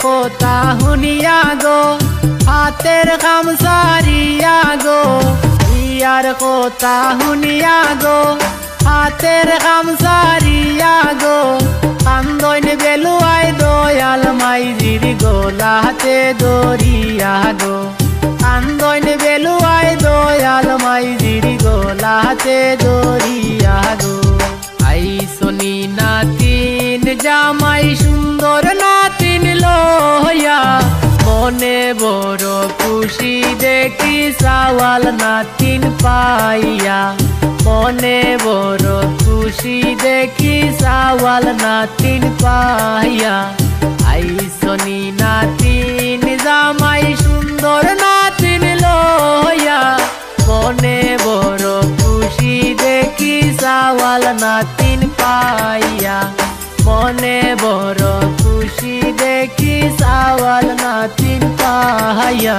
কথা শুনিয়া গো হাতের কাম সারিয়া গো বিয়ার কথা শুনিয়া গো হাতের কাম সারিয়া গো কান্দইন বেলুয়াই দয়াল মাইজির গোলাতে দরিয়া গো কান্দইন বেলুয়াই দয়াল মাইজির গোলাতে দরিয়া গো আইসনি নাতিন জামাই সুন্দর নাতিন লইয়া মনে বড় খুশি দেখি সাওয়াল নাতিন পাইয়া মনে বড় খুশি দেখি সাওয়াল নাতিন পাইয়া আইসনি নাতিন জামাই সুন্দর নাতিন লইয়া মনে বড় খুশি দেখি সাওয়াল নাতিন পাইয়া মনে বড় খুশি দেখি সাওয়াল নাতিন পাইয়া।